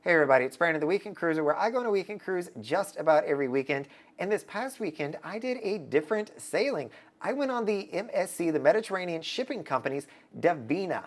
Hey everybody, it's Brandon, the Weekend Cruiser, where I go on a weekend cruise just about every weekend. And this past weekend, I did a different sailing. I went on the MSC, the Mediterranean Shipping Company's Divina.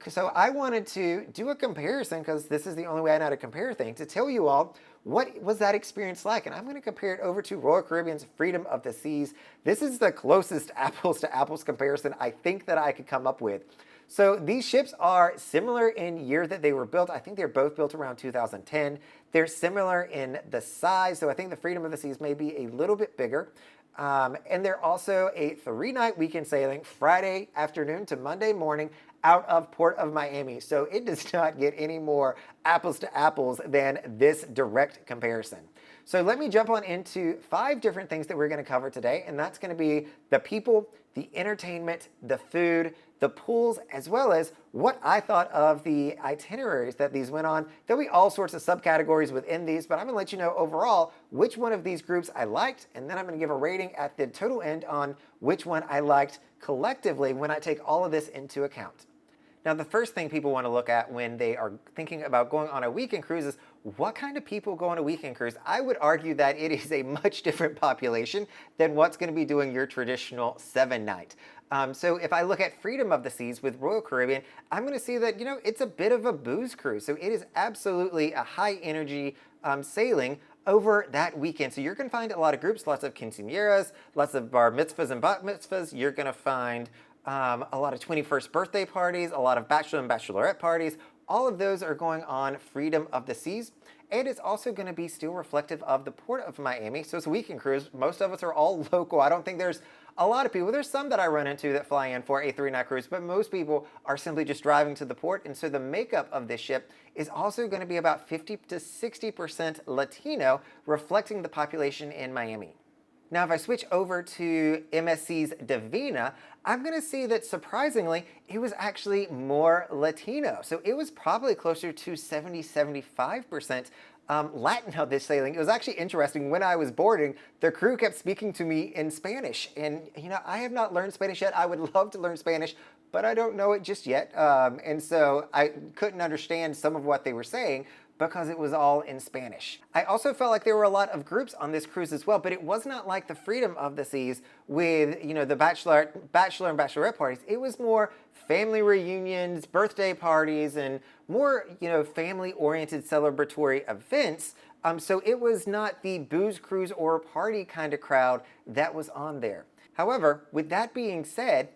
So I wanted to do a comparison, because this is the only way I know how to compare things, to tell you all what was that experience like. And I'm going to compare it over to Royal Caribbean's Freedom of the Seas. This is the closest apples to apples comparison I think that I could come up with. So these ships are similar in year that they were built. I think they're both built around 2010. They're similar in the size, so I think the Freedom of the Seas may be a little bit bigger. And they're also a 3-night weekend sailing, Friday afternoon to Monday morning, out of Port of Miami. So it does not get any more apples to apples than this direct comparison. So let me jump on into 5 different things that we're going to cover today, and that's going to be the people, the entertainment, the food, the pools, as well as what I thought of the itineraries that these went on. There'll be all sorts of subcategories within these, but I'm going to let you know overall which one of these groups I liked, and then I'm going to give a rating at the total end on which one I liked collectively when I take all of this into account. Now, the first thing people want to look at when they are thinking about going on a weekend cruise is what kind of people go on a weekend cruise. I would argue that it is a much different population than what's going to be doing your traditional 7-night. So if I look at Freedom of the Seas with Royal Caribbean, I'm going to see that, it's a bit of a booze cruise. So it is absolutely a high energy sailing over that weekend. So you're going to find a lot of groups, lots of quinceañeras, lots of bar mitzvahs and bat mitzvahs. You're going to find a lot of 21st birthday parties, a lot of bachelor and bachelorette parties. All of those are going on Freedom of the Seas. And it's also going to be still reflective of the Port of Miami. So it's a weekend cruise. Most of us are all local. I don't think there's a lot of people. There's some that I run into that fly in for a 3-night cruise, but most people are simply just driving to the port. And so the makeup of this ship is also going to be about 50 to 60% Latino, reflecting the population in Miami. Now, if I switch over to MSC's Divina, I'm going to see that surprisingly, it was actually more Latino. So it was probably closer to 70-75% Latino this sailing. It was actually interesting. When I was boarding, the crew kept speaking to me in Spanish. And, I have not learned Spanish yet. I would love to learn Spanish, but I don't know it just yet. And so I couldn't understand some of what they were saying, because it was all in Spanish. I also felt like there were a lot of groups on this cruise as well, but it was not like the Freedom of the Seas with, the bachelor and bachelorette parties. It was more family reunions, birthday parties, and more, family-oriented celebratory events. So it was not the booze cruise or party kind of crowd that was on there. However, with that being said,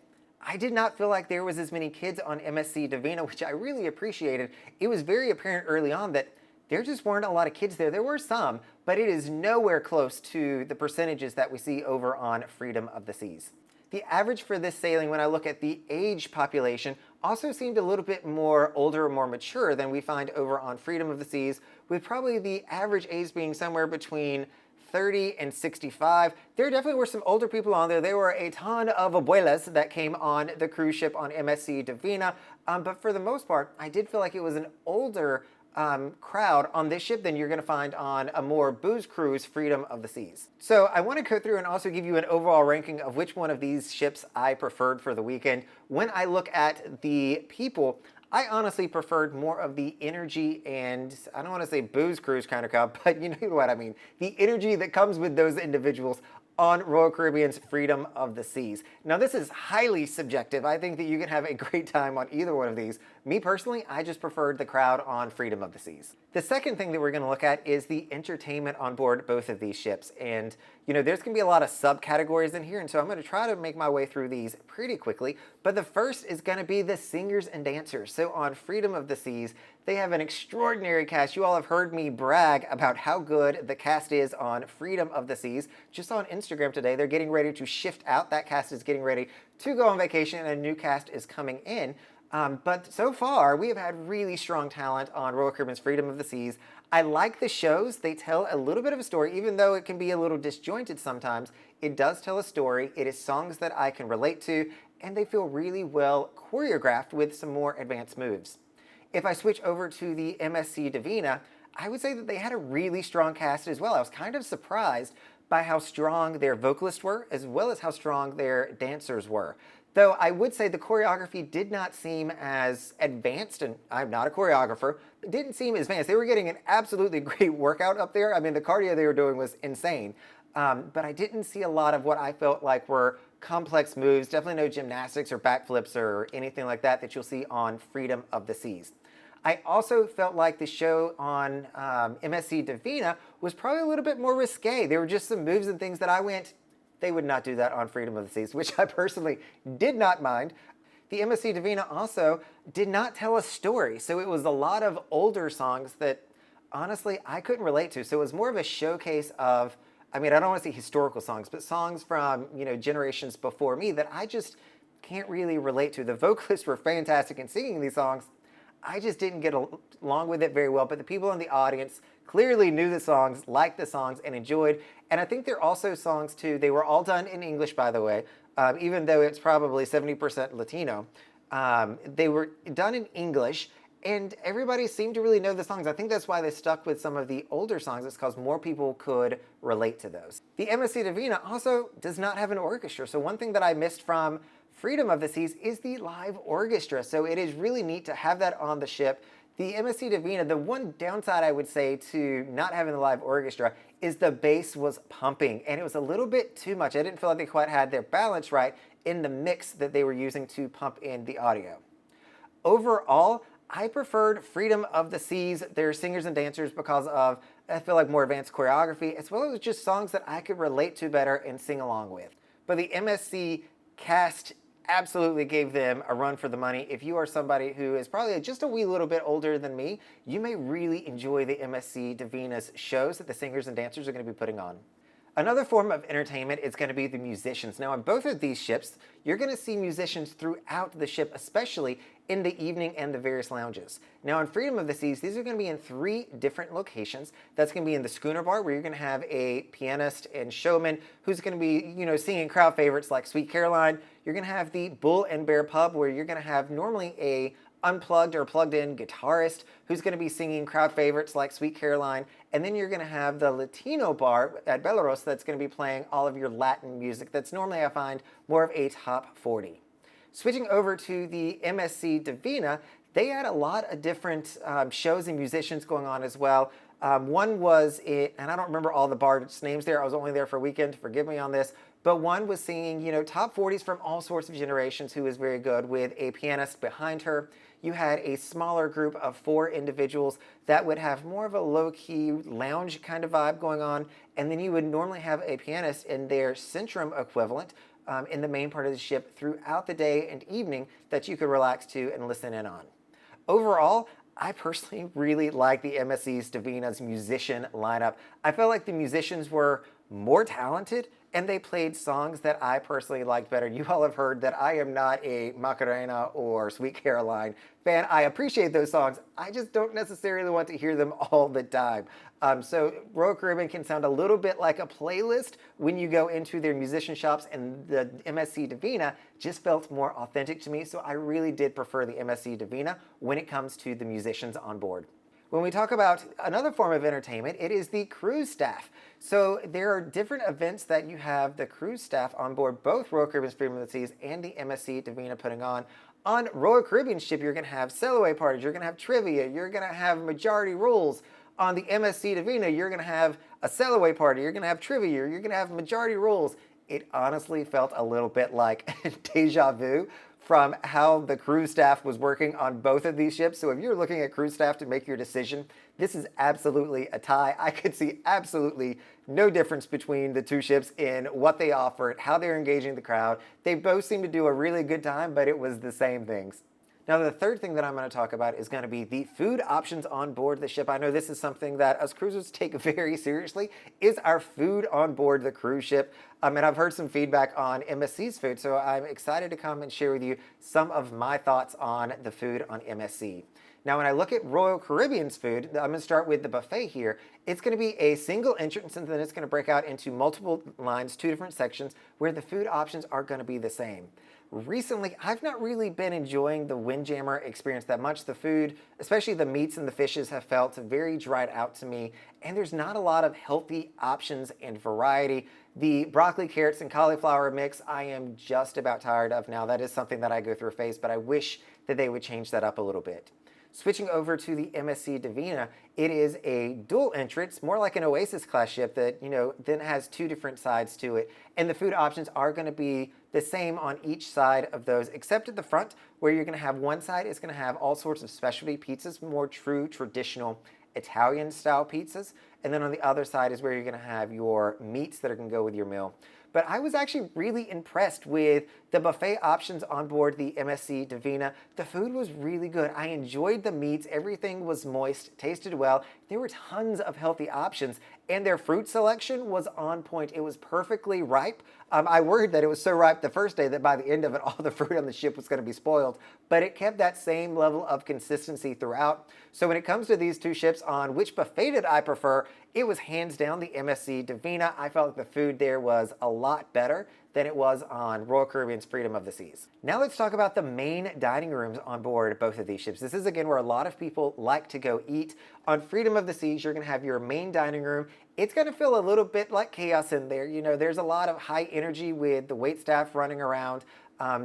I did not feel like there was as many kids on MSC Divina, which I really appreciated. It was very apparent early on that there just weren't a lot of kids there. There were some, but it is nowhere close to the percentages that we see over on Freedom of the Seas. The average for this sailing, when I look at the age population, also seemed a little bit more older, more mature than we find over on Freedom of the Seas, with probably the average age being somewhere between 30 and 65. There definitely were some older people on there. There were a ton of abuelas that came on the cruise ship on MSC Divina. But for the most part, I did feel like it was an older crowd on this ship than you're going to find on a more booze cruise, Freedom of the Seas. So I want to go through and also give you an overall ranking of which one of these ships I preferred for the weekend. When I look at the people, I honestly preferred more of the energy and, I don't want to say booze cruise kind of cup, but you know what I mean. The energy that comes with those individuals on Royal Caribbean's Freedom of the Seas. Now, this is highly subjective. I think that you can have a great time on either one of these. Me personally, I just preferred the crowd on Freedom of the Seas. The second thing that we're going to look at is the entertainment on board both of these ships. And, there's going to be a lot of subcategories in here, and so I'm going to try to make my way through these pretty quickly. But the first is going to be the singers and dancers. So on Freedom of the Seas, they have an extraordinary cast. You all have heard me brag about how good the cast is on Freedom of the Seas. Just on Instagram today, they're getting ready to shift out. That cast is getting ready to go on vacation, and a new cast is coming in. But so far, we have had really strong talent on Royal Caribbean's Freedom of the Seas. I like the shows. They tell a little bit of a story, even though it can be a little disjointed sometimes. It does tell a story. It is songs that I can relate to, and they feel really well choreographed with some more advanced moves. If I switch over to the MSC Divina, I would say that they had a really strong cast as well. I was kind of surprised by how strong their vocalists were, as well as how strong their dancers were. Though I would say the choreography did not seem as advanced, and I'm not a choreographer, it didn't seem as advanced. They were getting an absolutely great workout up there. I mean, the cardio they were doing was insane. But I didn't see a lot of what I felt like were complex moves, definitely no gymnastics or backflips or anything like that that you'll see on Freedom of the Seas. I also felt like the show on MSC Divina was probably a little bit more risque. There were just some moves and things that I went, they would not do that on Freedom of the Seas, which I personally did not mind. The MSC Divina also did not tell a story, so it was a lot of older songs that honestly I couldn't relate to. So it was more of a showcase of, I mean, I don't want to say historical songs, but songs from, generations before me that I just can't really relate to. The vocalists were fantastic in singing these songs. I just didn't get along with it very well, but the people in the audience clearly knew the songs, liked the songs, and enjoyed. And I think they're also songs too. They were all done in English, by the way, even though it's probably 70% Latino. They were done in English, and everybody seemed to really know the songs. I think that's why they stuck with some of the older songs. It's because more people could relate to those. The MSC Divina also does not have an orchestra. So one thing that I missed from Freedom of the Seas is the live orchestra. So it is really neat to have that on the ship. The MSC Divina, the one downside I would say to not having the live orchestra is the bass was pumping, and it was a little bit too much. I didn't feel like they quite had their balance right in the mix that they were using to pump in the audio. Overall, I preferred Freedom of the Seas, their singers and dancers, because of, I feel like, more advanced choreography, as well as just songs that I could relate to better and sing along with. But the MSC cast absolutely gave them a run for the money. If you are somebody who is probably just a wee little bit older than me, you may really enjoy the MSC Divina's shows that the singers and dancers are going to be putting on. Another form of entertainment is going to be the musicians. Now, on both of these ships, you're going to see musicians throughout the ship, especially in the evening and the various lounges. Now, on Freedom of the Seas, these are going to be in 3 different locations. That's going to be in the Schooner Bar, where you're going to have a pianist and showman who's going to be, singing crowd favorites like Sweet Caroline. You're going to have the Bull and Bear Pub, where you're going to have normally a unplugged or plugged-in guitarist who's going to be singing crowd favorites like Sweet Caroline. And then you're going to have the Latino bar at Belarus that's going to be playing all of your Latin music that's normally, I find, more of a top 40. Switching over to the MSC Divina, they had a lot of different shows and musicians going on as well. One was, and I don't remember all the bars' names there, I was only there for a weekend, forgive me on this, but one was singing, top 40s from all sorts of generations, who was very good, with a pianist behind her. You had a smaller group of 4 individuals that would have more of a low-key lounge kind of vibe going on, and then you would normally have a pianist in their Centrum equivalent in the main part of the ship throughout the day and evening that you could relax to and listen in on. Overall, I personally really like the MSC Divina's musician lineup. I felt like the musicians were more talented and they played songs that I personally liked better. You all have heard that I am not a Macarena or Sweet Caroline fan. I appreciate those songs. I just don't necessarily want to hear them all the time. So Royal Caribbean can sound a little bit like a playlist when you go into their musician shops, and the MSC Divina just felt more authentic to me. So I really did prefer the MSC Divina when it comes to the musicians on board. When we talk about another form of entertainment, it is the cruise staff. So there are different events that you have the cruise staff on board both Royal Caribbean's Freedom of the Seas and the MSC Divina putting on. On Royal Caribbean ship, you're going to have sail-away parties, you're going to have trivia, you're going to have majority rules. On the MSC Divina, you're going to have a sail-away party, you're going to have trivia, you're going to have majority rules. It honestly felt a little bit like deja vu from how the cruise staff was working on both of these ships. So if you're looking at cruise staff to make your decision, this is absolutely a tie. I could see absolutely no difference between the 2 ships in what they offered, how they're engaging the crowd. They both seem to do a really good time, but it was the same things. Now, the third thing that I'm going to talk about is going to be the food options on board the ship. I know this is something that us cruisers take very seriously, is our food on board the cruise ship. And I've heard some feedback on MSC's food, so I'm excited to come and share with you some of my thoughts on the food on MSC. Now, when I look at Royal Caribbean's food, I'm going to start with the buffet here. It's going to be a single entrance, and then it's going to break out into multiple lines, 2 different sections, where the food options are going to be the same. recently I've not really been enjoying the Windjammer experience that much. The food, especially the meats and the fishes, have felt very dried out to me, and there's not a lot of healthy options and variety. The broccoli, carrots, and cauliflower mix I am just about tired of now. That is something that I go through a phase, but I wish that they would change that up a little bit. Switching over to the MSC Divina, it is a dual entrance, more like an Oasis class ship that, then has two different sides to it. And the food options are going to be the same on each side of those, except at the front, where you're going to have one side is going to have all sorts of specialty pizzas, more true traditional Italian style pizzas. And then on the other side is where you're going to have your meats that are going to go with your meal. But I was actually really impressed with the buffet options on board the MSC Divina. The food was really good. I enjoyed the meats. Everything was moist, tasted well. There were tons of healthy options, and their fruit selection was on point. It was perfectly ripe. I worried that it was so ripe the first day that by the end of it, all the fruit on the ship was going to be spoiled, but it kept that same level of consistency throughout. So when it comes to these two ships on which buffet did I prefer, it was hands down the MSC Divina. I felt like the food there was a lot better than it was on Royal Caribbean's Freedom of the Seas. Now let's talk about the main dining rooms on board both of these ships. This is again where a lot of people like to go eat. On Freedom of the Seas, you're gonna have your main dining room. It's gonna feel a little bit like chaos in there. There's a lot of high energy with the waitstaff running around.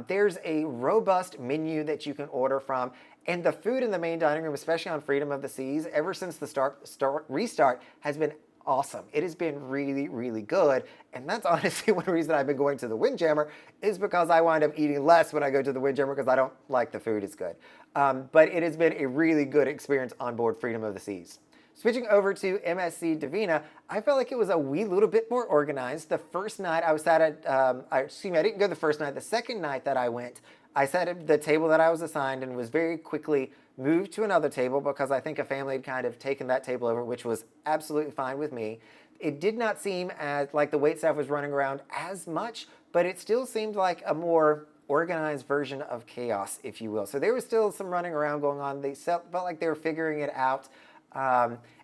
There's a robust menu that you can order from. And the food in the main dining room, especially on Freedom of the Seas, ever since the restart, has been awesome. It has been really, really good. And that's honestly one reason I've been going to the Windjammer, is because I wind up eating less when I go to the Windjammer because I don't like the food as good. But it has been a really good experience on board Freedom of the Seas. Switching over to MSC Divina, I felt like it was a wee little bit more organized. The first night I was sat at, I didn't go the first night. The second night that I went, I sat at the table that I was assigned and was very quickly moved to another table because I think a family had kind of taken that table over, which was absolutely fine with me. It did not seem as like the waitstaff was running around as much, but it still seemed like a more organized version of chaos, if you will. So there was still some running around going on. They felt like they were figuring it out.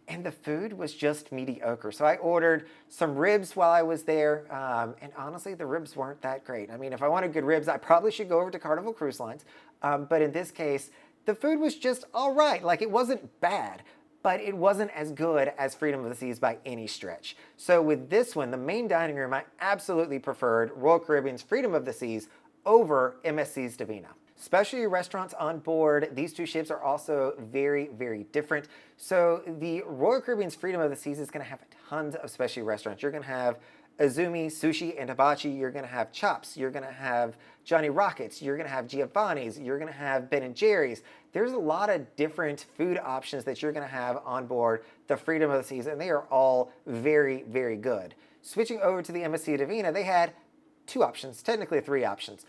And the food was just mediocre. So I ordered some ribs while I was there, and honestly, the ribs weren't that great. I mean, if I wanted good ribs, I probably should go over to Carnival Cruise Lines. But in this case, the food was just all right. Like, it wasn't bad, but it wasn't as good as Freedom of the Seas by any stretch. So with this one, the main dining room, I absolutely preferred Royal Caribbean's Freedom of the Seas over MSC's Divina. Specialty restaurants on board these two ships are also very, very different. So the Royal Caribbean's Freedom of the Seas is going to have tons of specialty restaurants. You're going to have Azumi, sushi, and hibachi. You're going to have Chops. You're going to have Johnny Rockets. You're going to have Giovanni's. You're going to have Ben & Jerry's. There's a lot of different food options that you're going to have on board the Freedom of the Seas, and they are all very, very good. Switching over to the MSC Divina, they had two options, technically three options.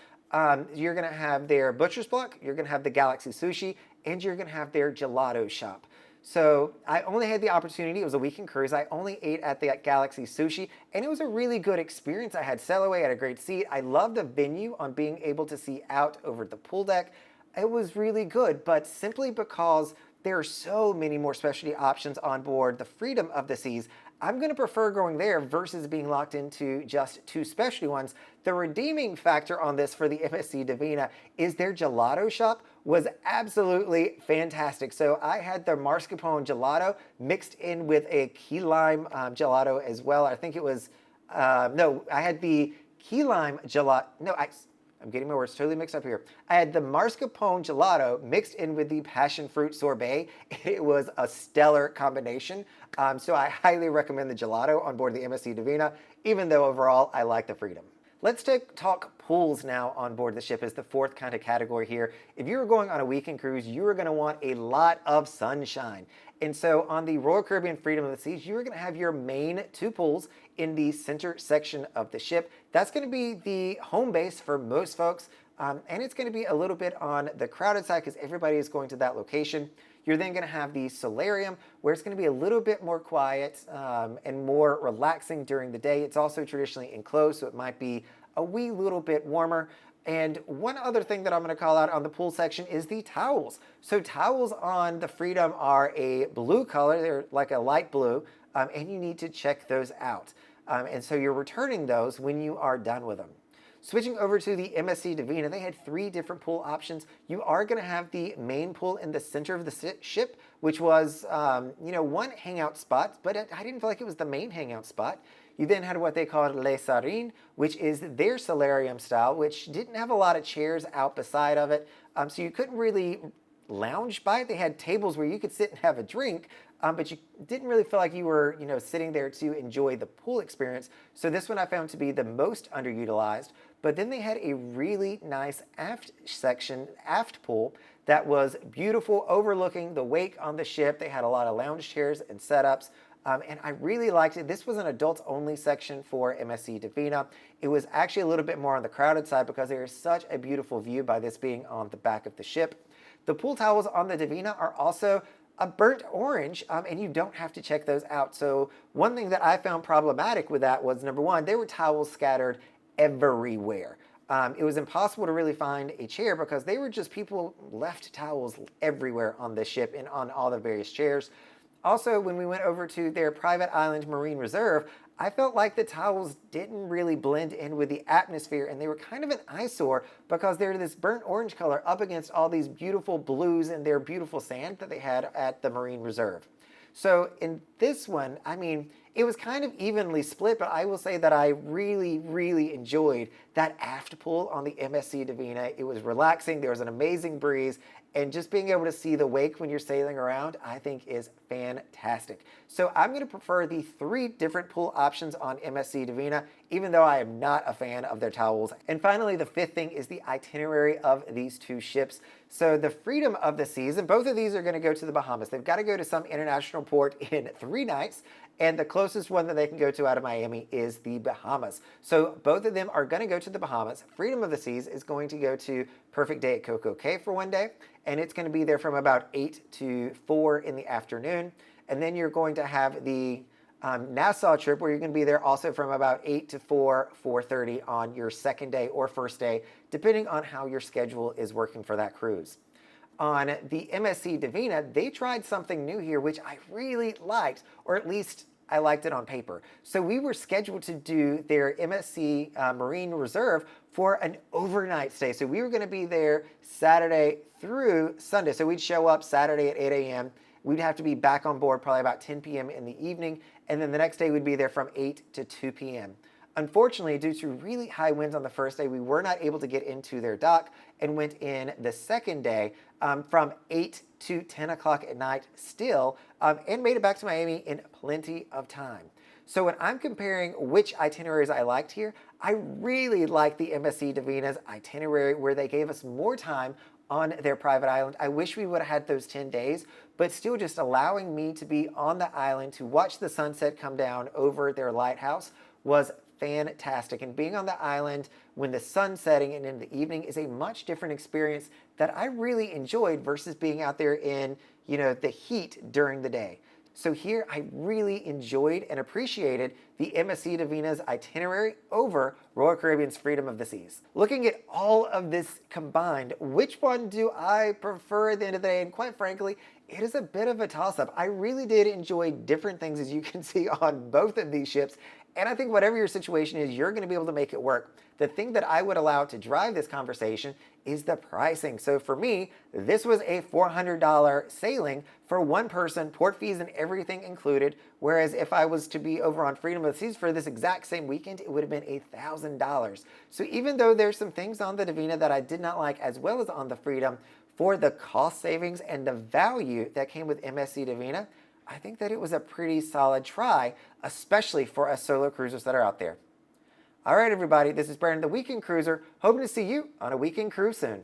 You're going to have their Butcher's Block, you're going to have the Galaxy Sushi, and you're going to have their gelato shop. So I only had the opportunity, it was a weekend cruise, I only ate at the Galaxy Sushi, and it was a really good experience. I had Sellaway, I had a great seat. I loved the venue on being able to see out over the pool deck. It was really good, but simply because there are so many more specialty options on board the Freedom of the Seas, I'm going to prefer going there versus being locked into just two specialty ones. The redeeming factor on this for the MSC Divina is their gelato shop was absolutely fantastic. So I had the mascarpone gelato mixed in with a key lime gelato as well. I think it was, I had the key lime gelato, I'm getting my words totally mixed up here. I had the mascarpone gelato mixed in with the passion fruit sorbet. It was a stellar combination. So I highly recommend the gelato on board the MSC Divina, even though overall I like the Freedom. Let's talk pools now on board the ship as the fourth kind of category here. If you were going on a weekend cruise, you were going to want a lot of sunshine. And so on the Royal Caribbean Freedom of the Seas, you are going to have your main two pools in the center section of the ship. That's going to be the home base for most folks, and it's going to be a little bit on the crowded side because everybody is going to that location. You're then going to have the solarium, where it's going to be a little bit more quiet and more relaxing during the day. It's also traditionally enclosed, so it might be a wee little bit warmer. And one other thing that I'm going to call out on the pool section is the towels. So towels on the Freedom are a blue color. They're like a light blue, and you need to check those out. And so you're returning those when you are done with them. Switching over to the MSC Divina, they had 3 different pool options. You are going to have the main pool in the center of the ship, which was, one hangout spot, but I didn't feel like it was the main hangout spot. You then had what they called Les Sarines, which is their solarium style, which didn't have a lot of chairs out beside of it, so you couldn't really lounge by it. They had tables where you could sit and have a drink, but you didn't really feel like you were, sitting there to enjoy the pool experience. So this one I found to be the most underutilized. But then they had a really nice aft pool that was beautiful, overlooking the wake on the ship. They had a lot of lounge chairs and setups. And I really liked it. This was an adults-only section for MSC Divina. It was actually a little bit more on the crowded side because there is such a beautiful view by this being on the back of the ship. The pool towels on the Divina are also a burnt orange, and you don't have to check those out. So one thing that I found problematic with that was, number one, there were towels scattered everywhere. It was impossible to really find a chair because they were just people left towels everywhere on the ship and on all the various chairs. Also, when we went over to their private island marine reserve, I felt like the towels didn't really blend in with the atmosphere, and they were kind of an eyesore because they're this burnt orange color up against all these beautiful blues and their beautiful sand that they had at the marine reserve. So in this one, it was kind of evenly split, but I will say that I really, really enjoyed that aft pool on the MSC Divina. It was relaxing, there was an amazing breeze, and just being able to see the wake when you're sailing around, I think is fantastic. So I'm going to prefer the 3 different pool options on MSC Divina, even though I am not a fan of their towels. And finally, the 5th thing is the itinerary of these 2 ships. So the Freedom of the Seas, and both of these are going to go to the Bahamas. They've got to go to some international port in 3 nights, and the closest one that they can go to out of Miami is the Bahamas. So both of them are going to go to the Bahamas. Freedom of the Seas is going to go to Perfect Day at Coco Cay for 1 day, and it's going to be there from about 8 to 4 in the afternoon. And then you're going to have the Nassau trip where you're going to be there also from about 8 to 4:30 on your 2nd day or 1st day, depending on how your schedule is working for that cruise. On the MSC Divina, they tried something new here, which I really liked, or at least I liked it on paper. So we were scheduled to do their MSC Marine Reserve for an overnight stay. So we were going to be there Saturday through Sunday. So we'd show up Saturday at 8 a.m. We'd have to be back on board probably about 10 p.m. in the evening. And then the next day we'd be there from 8 to 2 p.m. Unfortunately, due to really high winds on the first day, we were not able to get into their dock and went in the 2nd day from 8 to 10 o'clock at night still, and made it back to Miami in plenty of time. So when I'm comparing which itineraries I liked here, I really liked the MSC Divina's itinerary where they gave us more time on their private island. I wish we would have had those 10 days, but still just allowing me to be on the island to watch the sunset come down over their lighthouse was fantastic. And being on the island when the sun's setting and in the evening is a much different experience that I really enjoyed versus being out there in, the heat during the day. So here I really enjoyed and appreciated the MSC Divina's itinerary over Royal Caribbean's Freedom of the Seas. Looking at all of this combined, which one do I prefer at the end of the day? And quite frankly, it is a bit of a toss-up. I really did enjoy different things, as you can see, on both of these ships. And I think whatever your situation is, you're going to be able to make it work. The thing that I would allow to drive this conversation is the pricing. So for me, this was a $400 sailing for 1 person, port fees and everything included. Whereas if I was to be over on Freedom of the Seas for this exact same weekend, it would have been $1,000. So even though there's some things on the Divina that I did not like as well as on the Freedom, for the cost savings and the value that came with MSC Divina, I think that it was a pretty solid try, especially for us solo cruisers that are out there. All right, everybody, this is Brandon, the Weekend Cruiser, hoping to see you on a weekend cruise soon.